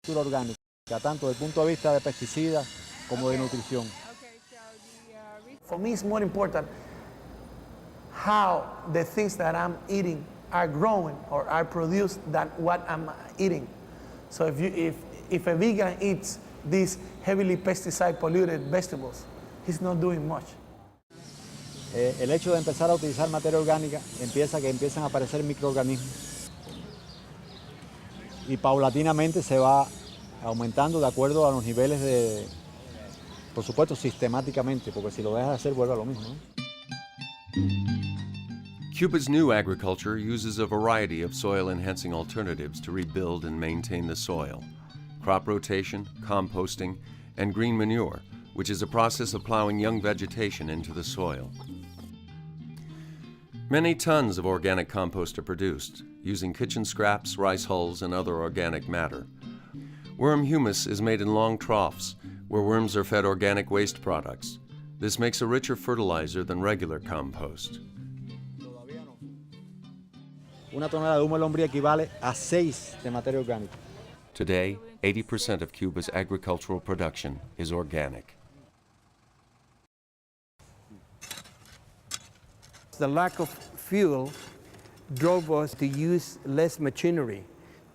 agricultura orgánica, tanto desde el punto de vista de pesticidas como de nutrición. For me, it's more important how the things that I'm eating are growing or are produced than what I'm eating. So if a vegan eats these heavily pesticide polluted vegetables, he's not doing much. El hecho de empezar a utilizar materia orgánica empiezan a aparecer microorganismos y paulatinamente se va aumentando de acuerdo a los niveles de, por supuesto, sistemáticamente, porque si lo dejas de hacer vuelve a lo mismo, ¿no? Cuba's new agriculture uses a variety of soil-enhancing alternatives to rebuild and maintain the soil: crop rotation, composting, and green manure, which is a process of plowing young vegetation into the soil. Many tons of organic compost are produced, using kitchen scraps, rice hulls, and other organic matter. Worm humus is made in long troughs, where worms are fed organic waste products. This makes a richer fertilizer than regular compost. Una tonelada de humo de lombriz equivale a 6 de materia orgánica. Today, 80% of Cuba's agricultural production is organic. The lack of fuel drove us to use less machinery,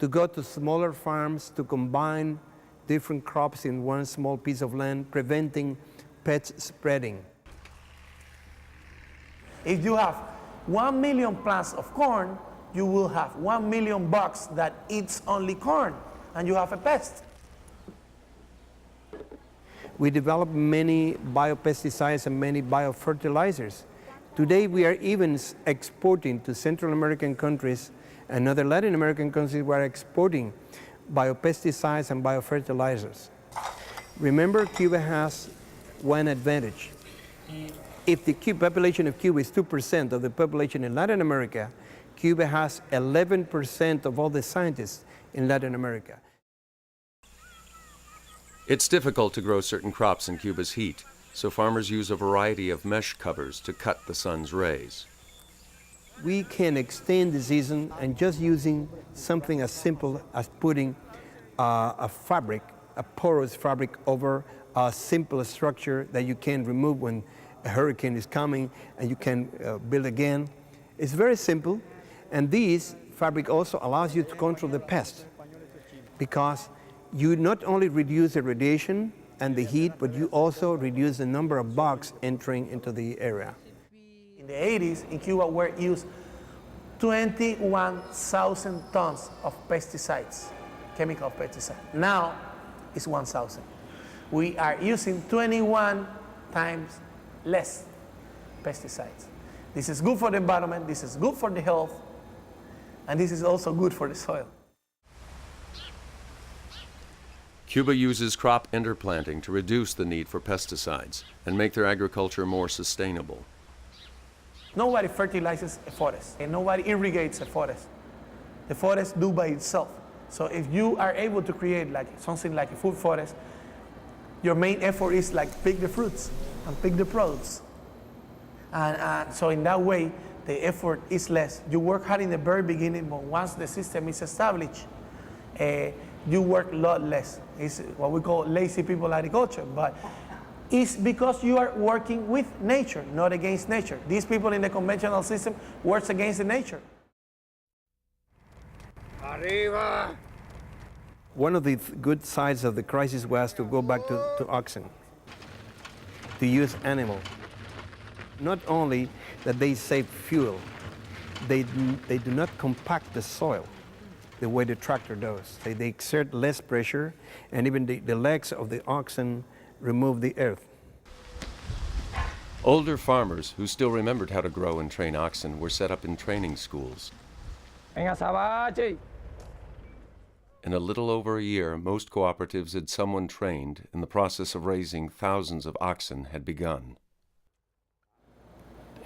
to go to smaller farms, to combine different crops in one small piece of land, preventing pest spreading. If you have 1 million plants of corn, you will have 1 million bugs that eats only corn, and you have a pest. We developed many biopesticides and many biofertilizers. Today we are even exporting to Central American countries and other Latin American countries. We are exporting biopesticides and biofertilizers. Remember, Cuba has one advantage. If the population of Cuba is 2% of the population in Latin America, Cuba has 11% of all the scientists in Latin America. It's difficult to grow certain crops in Cuba's heat, so farmers use a variety of mesh covers to cut the sun's rays. We can extend the season and just using something as simple as putting a fabric, a porous fabric over a simple structure that you can remove when a hurricane is coming and you can build again. It's very simple, and this fabric also allows you to control the pest because you not only reduce the radiation and the heat, but you also reduce the number of bugs entering into the area. In the 80s, in Cuba, were used 21,000 tons of pesticides, chemical pesticides. Now, it's 1,000. We are using 21 times less pesticides. This is good for the environment, this is good for the health, and this is also good for the soil. Cuba uses crop interplanting to reduce the need for pesticides and make their agriculture more sustainable. Nobody fertilizes a forest, and nobody irrigates a forest. The forest do by itself. So if you are able to create like something like a food forest, your main effort is like pick the fruits and pick the products. And so in that way, the effort is less. You work hard in the very beginning, but once the system is established, you work a lot less. It's what we call lazy people agriculture, but it's because you are working with nature, not against nature. These people in the conventional system work against the nature. Arriba! One of the good sides of the crisis was to go back to oxen, to use animal. Not only that they save fuel, they do not compact the soil the way the tractor does. They exert less pressure, and even the legs of the oxen remove the earth. Older farmers who still remembered how to grow and train oxen were set up in training schools. In a little over a year, most cooperatives had someone trained, and the process of raising thousands of oxen had begun.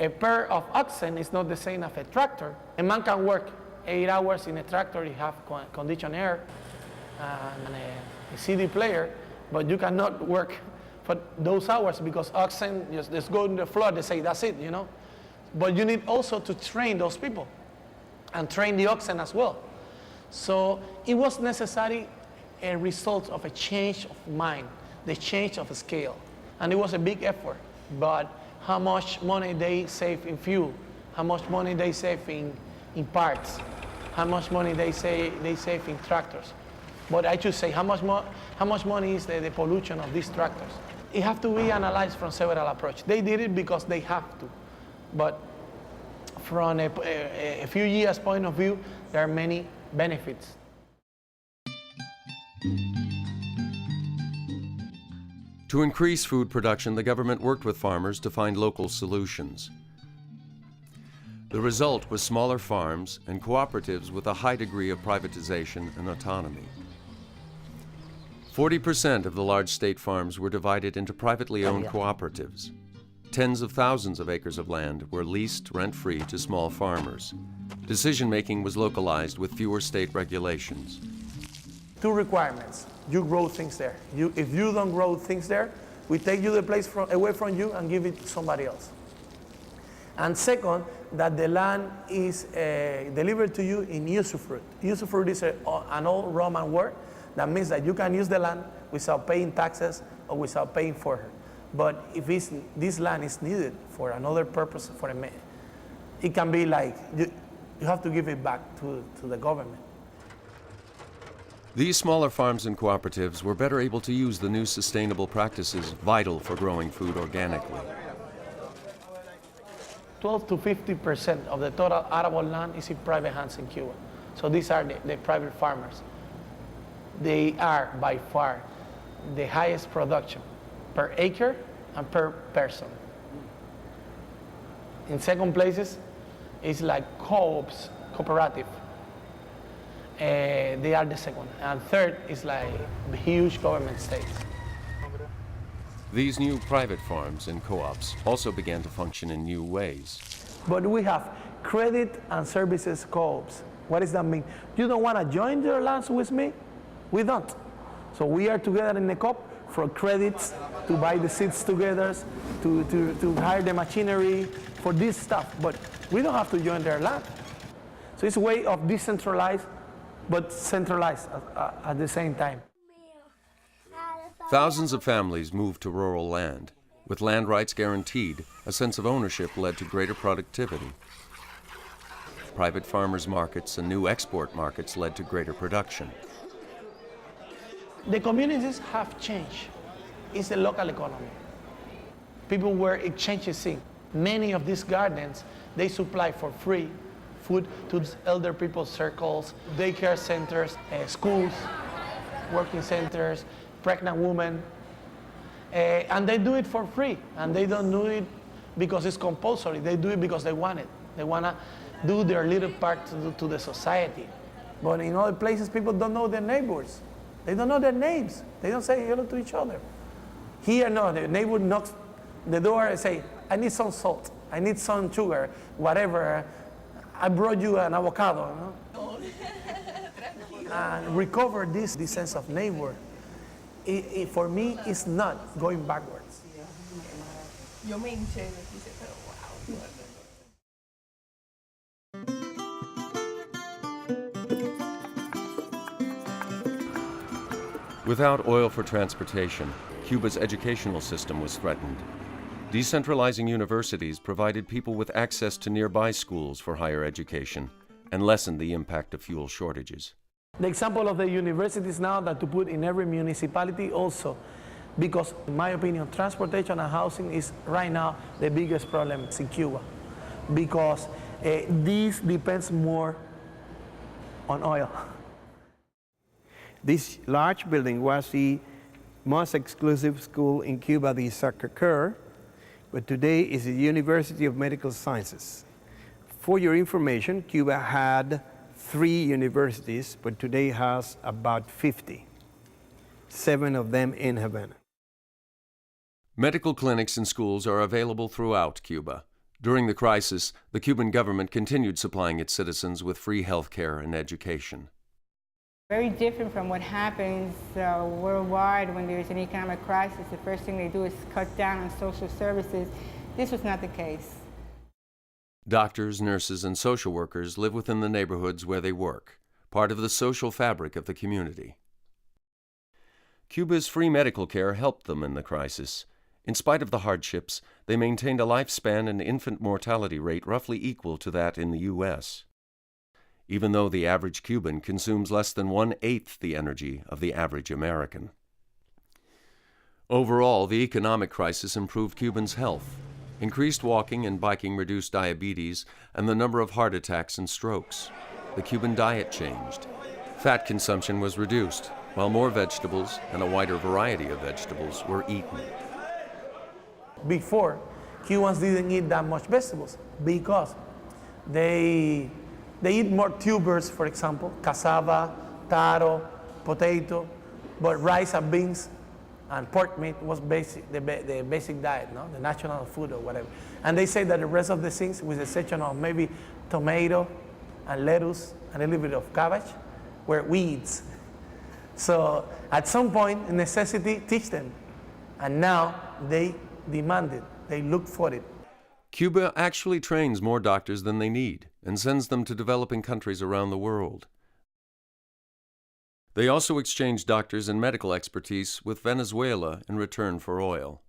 A pair of oxen is not the same as a tractor. A man can work 8 hours in a tractor, you have conditioned air and a CD player, but you cannot work for those hours because oxen just go in the floor, they say that's it, you know. But you need also to train those people and train the oxen as well. So it was necessary a result of a change of mind, the change of scale. And it was a big effort, but how much money they save in fuel, how much money they save in parts, how much money they save in tractors. But I should say, how much money is the pollution of these tractors? It has to be analyzed from several approaches. They did it because they have to. But from a few years point of view, there are many benefits. To increase food production, the government worked with farmers to find local solutions. The result was smaller farms and cooperatives with a high degree of privatization and autonomy. 40% of the large state farms were divided into privately owned cooperatives. Tens of thousands of acres of land were leased rent-free to small farmers. Decision-making was localized with fewer state regulations. 2 requirements. You grow things there. If you don't grow things there, we take you the place away from you and give it to somebody else. And second, that the land is delivered to you in usufruct. Usufruct is an old Roman word that means that you can use the land without paying taxes or without paying for it. But if this land is needed for another purpose, it can be like you have to give it back to the government. These smaller farms and cooperatives were better able to use the new sustainable practices vital for growing food organically. 12 to 50% of the total arable land is in private hands in Cuba. So these are the private farmers. They are by far the highest production per acre and per person. In second places, it's like co-ops, cooperative. They are the second. And third is like huge government states. These new private farms and co-ops also began to function in new ways. But we have credit and services co-ops. What does that mean? You don't want to join your lands with me? We don't. So we are together in a co-op for credits, to buy the seeds together, to hire the machinery, for this stuff. But we don't have to join their land. So it's a way of decentralized but centralized at the same time. Thousands of families moved to rural land. With land rights guaranteed, a sense of ownership led to greater productivity. Private farmers' markets and new export markets led to greater production. The communities have changed. It's the local economy. People were exchanging things. Many of these gardens, they supply for free food to elder people's circles, daycare centers, schools, working centers, pregnant women. And they do it for free. And they don't do it because it's compulsory. They do it because they want it. They want to do their little part to the society. But in other places, people don't know their neighbors. They don't know their names. They don't say hello to each other. Here, no, the neighbor knocks the door and say, I need some salt, I need some sugar, whatever. I brought you an avocado. No? And recover this sense of neighbor. For me, it's not going backwards. Without oil for transportation, Cuba's educational system was threatened. Decentralizing universities provided people with access to nearby schools for higher education and lessened the impact of fuel shortages. The example of the universities now that to put in every municipality also, because in my opinion, transportation and housing is right now the biggest problem in Cuba, because this depends more on oil. This large building was the most exclusive school in Cuba, the Sacré-Cœur, but today is the University of Medical Sciences. For your information, Cuba had 3 universities, but today has about 50, 7 of them in Havana. Medical clinics and schools are available throughout Cuba. During the crisis, the Cuban government continued supplying its citizens with free health care and education. Very different from what happens worldwide when there's an economic crisis. The first thing they do is cut down on social services. This was not the case. Doctors, nurses, and social workers live within the neighborhoods where they work, part of the social fabric of the community. Cuba's free medical care helped them in the crisis. In spite of the hardships, they maintained a lifespan and infant mortality rate roughly equal to that in the U.S., even though the average Cuban consumes less than 1/8 the energy of the average American. Overall, the economic crisis improved Cubans' health. Increased walking and biking reduced diabetes and the number of heart attacks and strokes. The Cuban diet changed. Fat consumption was reduced, while more vegetables and a wider variety of vegetables were eaten. Before, Cubans didn't eat that much vegetables because they eat more tubers, for example, cassava, taro, potato, but rice and beans and pork meat was basic, the basic diet, no? The national food or whatever. And they say that the rest of the things, with the exception of maybe tomato and lettuce and a little bit of cabbage, were weeds. So at some point, necessity teach them. And now they demand it, they look for it. Cuba actually trains more doctors than they need and sends them to developing countries around the world. They also exchange doctors and medical expertise with Venezuela in return for oil.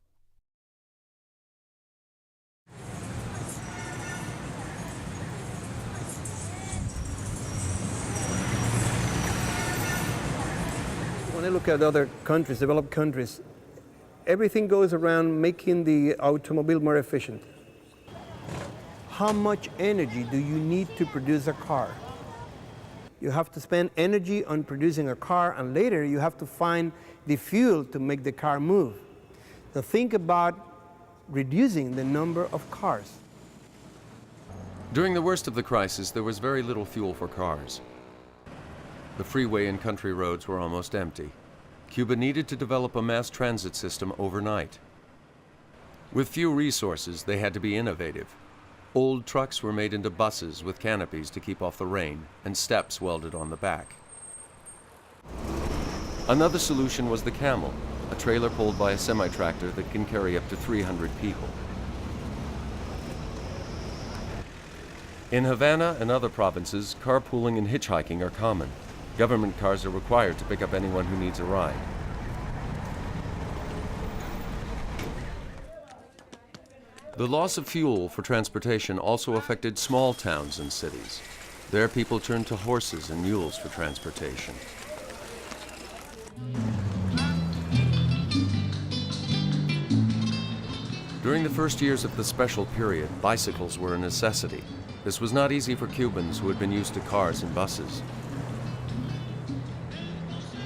When I look at other countries, developed countries, everything goes around making the automobile more efficient. How much energy do you need to produce a car? You have to spend energy on producing a car, and later you have to find the fuel to make the car move. So think about reducing the number of cars. During the worst of the crisis, there was very little fuel for cars. The freeway and country roads were almost empty. Cuba needed to develop a mass transit system overnight. With few resources, they had to be innovative. Old trucks were made into buses with canopies to keep off the rain and steps welded on the back. Another solution was the camel, a trailer pulled by a semi-tractor that can carry up to 300 people. In Havana and other provinces, carpooling and hitchhiking are common. Government cars are required to pick up anyone who needs a ride. The loss of fuel for transportation also affected small towns and cities. There, people turned to horses and mules for transportation. During the first years of the special period, bicycles were a necessity. This was not easy for Cubans who had been used to cars and buses.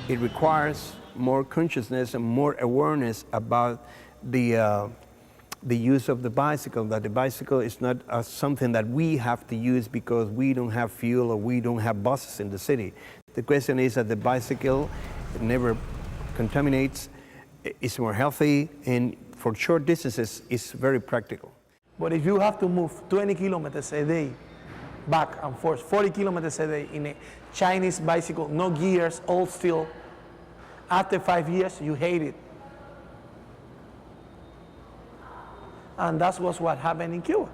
It requires more consciousness and more awareness about the use of the bicycle, that the bicycle is not something that we have to use because we don't have fuel or we don't have buses in the city. The question is that the bicycle never contaminates, it's more healthy, and for short distances, it's very practical. But if you have to move 20 kilometers a day, back and forth, 40 kilometers a day in a Chinese bicycle, no gears, all steel, after 5 years, you hate it. And that was what happened in Cuba.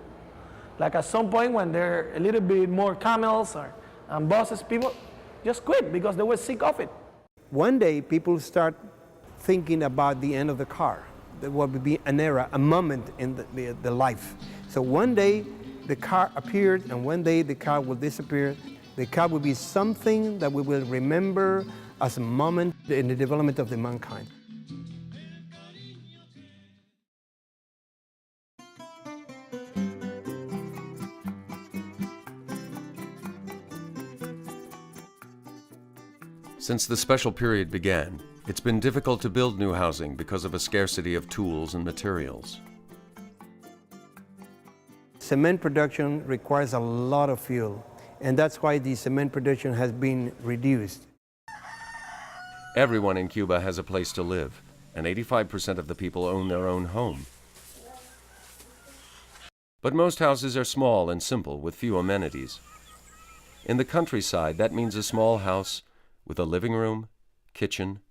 Like at some point when there are a little bit more camels and buses, people just quit because they were sick of it. One day people start thinking about the end of the car. There will be an era, a moment in the life. So one day the car appeared and one day the car will disappear. The car will be something that we will remember as a moment in the development of the mankind. Since the special period began, it's been difficult to build new housing because of a scarcity of tools and materials. Cement production requires a lot of fuel, and that's why the cement production has been reduced. Everyone in Cuba has a place to live, and 85% of the people own their own home. But most houses are small and simple with few amenities. In the countryside, that means a small house with a living room, kitchen,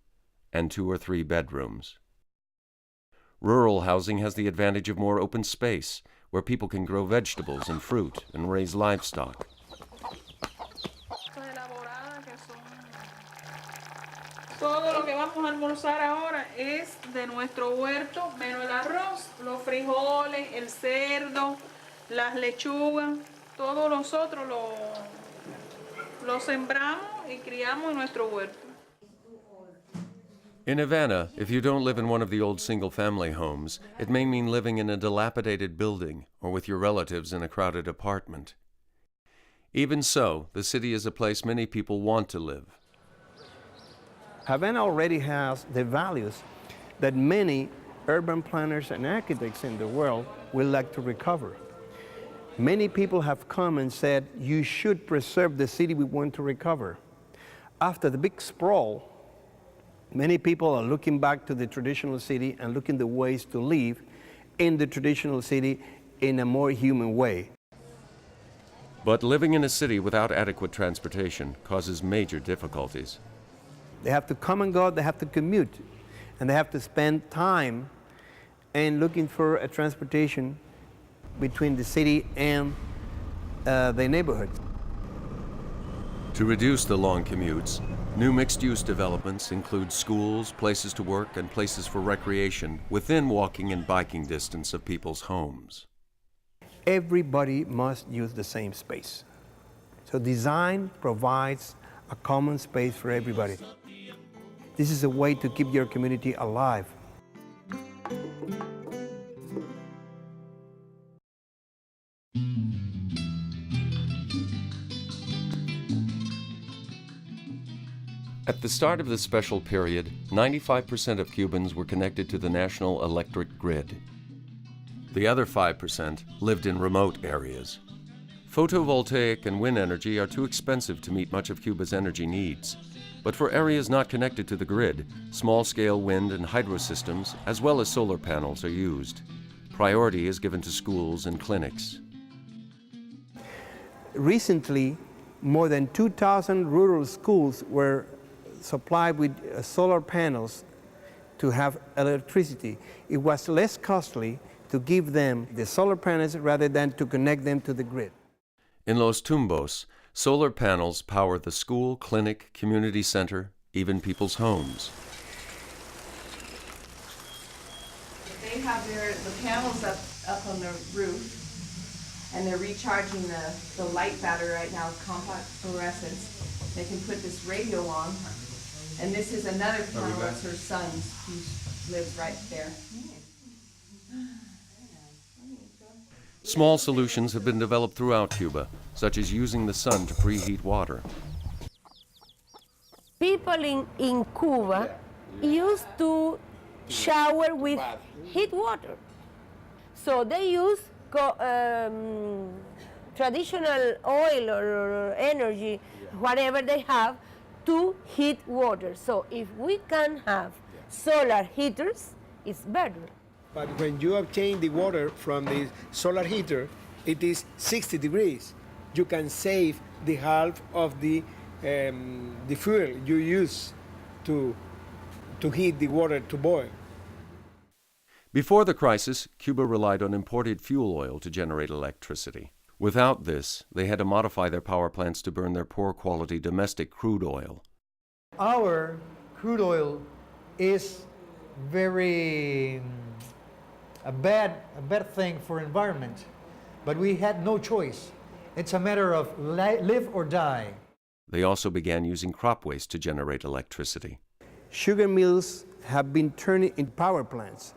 and 2 or 3 bedrooms. Rural housing has the advantage of more open space, where people can grow vegetables and fruit and raise livestock. Todo lo que va vamos a almorzar ahora es de nuestro huerto, menos el arroz, los frijoles, el cerdo, las lechugas, todos nosotros lo sembramos y criamos en nuestro huerto. In Havana, if you don't live in one of the old single-family homes, it may mean living in a dilapidated building or with your relatives in a crowded apartment. Even so, the city is a place many people want to live. Havana already has the values that many urban planners and architects in the world would like to recover. Many people have come and said, you should preserve the city we want to recover. After the big sprawl, many people are looking back to the traditional city and looking the ways to live in the traditional city in a more human way. But living in a city without adequate transportation causes major difficulties. They have to come and go, they have to commute, and they have to spend time and looking for a transportation between the city and the neighborhood. To reduce the long commutes, new mixed-use developments include schools, places to work, and places for recreation within walking and biking distance of people's homes. Everybody must use the same space. So design provides a common space for everybody. This is a way to keep your community alive. At the start of this special period, 95% of Cubans were connected to the national electric grid. The other 5% lived in remote areas. Photovoltaic and wind energy are too expensive to meet much of Cuba's energy needs. But for areas not connected to the grid, small-scale wind and hydro systems, as well as solar panels, are used. Priority is given to schools and clinics. Recently, more than 2,000 rural schools were supplied with solar panels to have electricity. It was less costly to give them the solar panels rather than to connect them to the grid. In Los Tumbos, solar panels power the school, clinic, community center, even people's homes. They have the panels up on the roof, and they're recharging the light battery right now, compact fluorescence. They can put this radio on, and this is another panel that's her son's, who lives right there. Small solutions have been developed throughout Cuba, such as using the sun to preheat water. People in Cuba used to shower with heat water. So they use traditional oil or energy, whatever they have, to heat water. So if we can have solar heaters, it's better. But when you obtain the water from the solar heater, it is 60 degrees. You can save the half of the fuel you use to heat the water to boil. Before the crisis, Cuba relied on imported fuel oil to generate electricity. Without this, they had to modify their power plants to burn their poor-quality domestic crude oil. Our crude oil is very a bad thing for environment, but we had no choice. It's a matter of live or die. They also began using crop waste to generate electricity. Sugar mills have been turned into power plants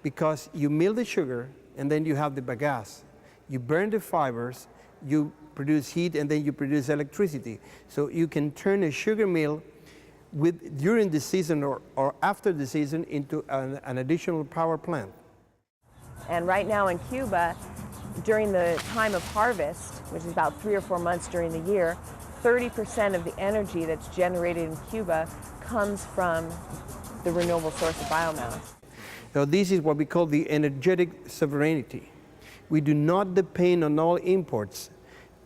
because you mill the sugar and then you have the bagasse. You burn the fibers, you produce heat, and then you produce electricity. So you can turn a sugar mill during the season or after the season into an additional power plant. And right now in Cuba, during the time of harvest, which is about 3 or 4 months during the year, 30% of the energy that's generated in Cuba comes from the renewable source of biomass. So this is what we call the energetic sovereignty. We do not depend on all imports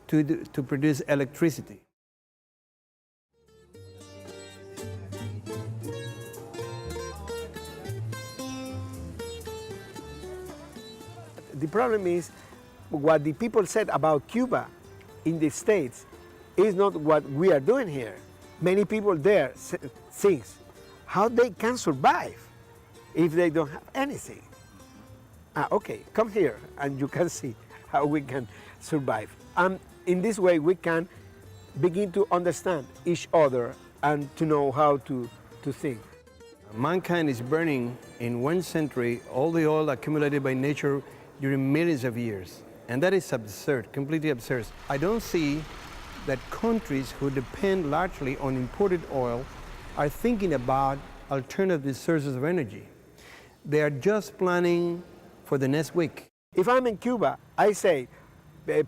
to produce electricity. The problem is what the people said about Cuba in the States is not what we are doing here. Many people there think how they can survive if they don't have anything. Okay, come here and you can see how we can survive. And in this way we can begin to understand each other and to know how to think. Mankind is burning in 1 century all the oil accumulated by nature during millions of years. And that is absurd, completely absurd. I don't see that countries who depend largely on imported oil are thinking about alternative sources of energy. They are just planning for the next week. If I'm in Cuba, I say,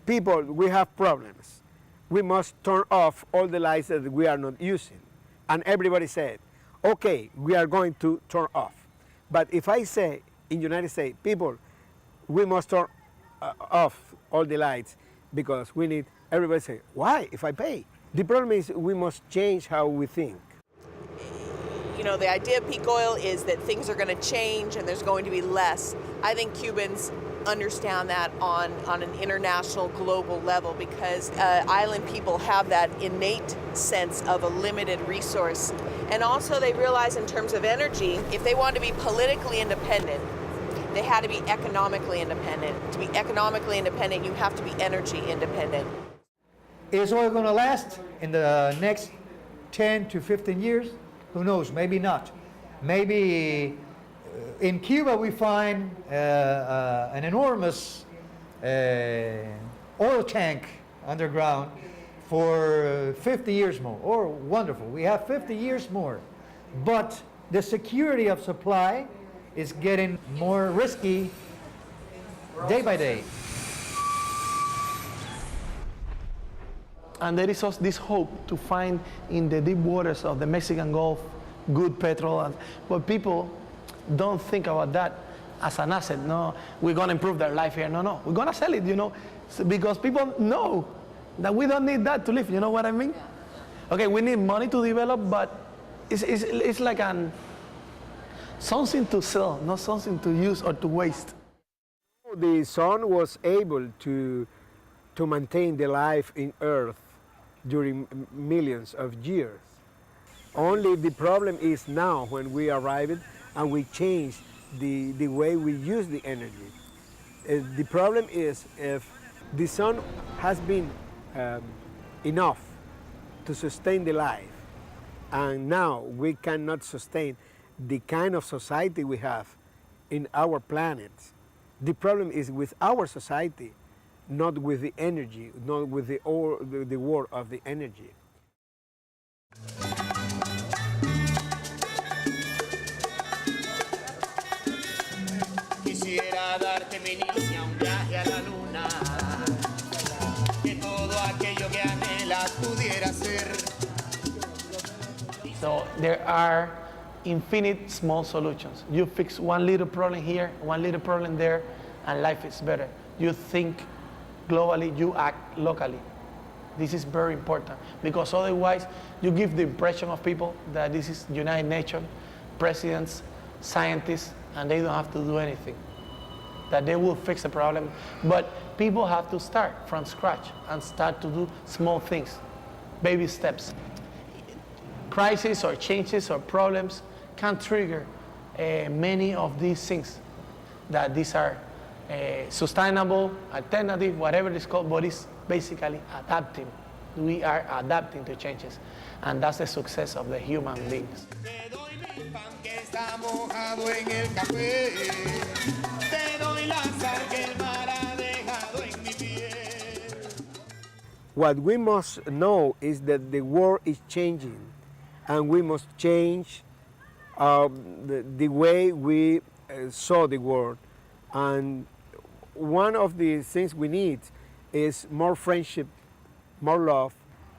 people, we have problems. We must turn off all the lights that we are not using. And everybody said, okay, we are going to turn off. But if I say in the United States, people, we must turn off all the lights because we need, everybody say, why, if I pay? The problem is we must change how we think. You know, the idea of peak oil is that things are going to change and there's going to be less. I think Cubans understand that on an international, global level because island people have that innate sense of a limited resource. And also they realize in terms of energy, if they want to be politically independent, they had to be economically independent. To be economically independent, you have to be energy independent. Is oil going to last in the next 10 to 15 years? Who knows? Maybe not. Maybe in Cuba we find an enormous oil tank underground for 50 years more. Or wonderful, we have 50 years more. But the security of supply is getting more risky day by day. And there is also this hope to find in the deep waters of the Mexican Gulf good petrol. But people don't think about that as an asset. No, we're going to improve their life here. No, we're going to sell it, you know, because people know that we don't need that to live. You know what I mean? Okay, we need money to develop, but it's like something to sell, not something to use or to waste. The sun was able to maintain the life in Earth during millions of years. Only the problem is now when we arrived and we change the way we use the energy. The problem is if the sun has been enough to sustain the life, and now we cannot sustain the kind of society we have in our planet. The problem is with our society, not with the energy, not with the war of the energy. Quisiera darte, mi niña, un viaje a la luna, que todo aquello que anhelas pudiera ser. So there are infinite small solutions. You fix one little problem here, one little problem there, and life is better. You think globally, you act locally. This is very important because otherwise you give the impression of people that this is United Nations, presidents, scientists, and they don't have to do anything, that they will fix the problem. But people have to start from scratch and start to do small things, baby steps. Crises or changes or problems can trigger many of these things, that these are sustainable, alternative, whatever it's called, but it's basically adapting. We are adapting to changes, and that's the success of the human beings. What we must know is that the world is changing, and we must change the way we saw the world. And one of the things we need is more friendship, more love,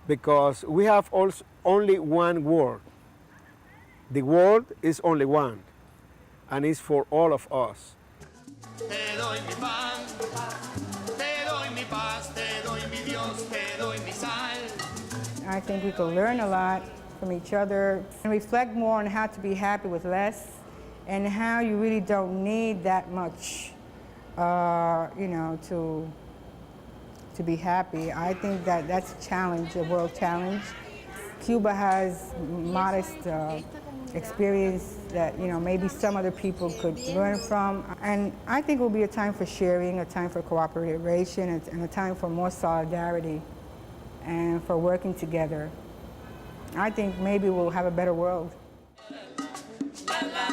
because we have also only one world. The world is only one, and it's for all of us. I think we could learn a lot from each other and reflect more on how to be happy with less and how you really don't need that much, you know, to be happy. I think that that's a challenge, a world challenge. Cuba has modest experience that, you know, maybe some other people could learn from. And I think it will be a time for sharing, a time for cooperation, and a time for more solidarity and for working together. I think maybe we'll have a better world. La, la.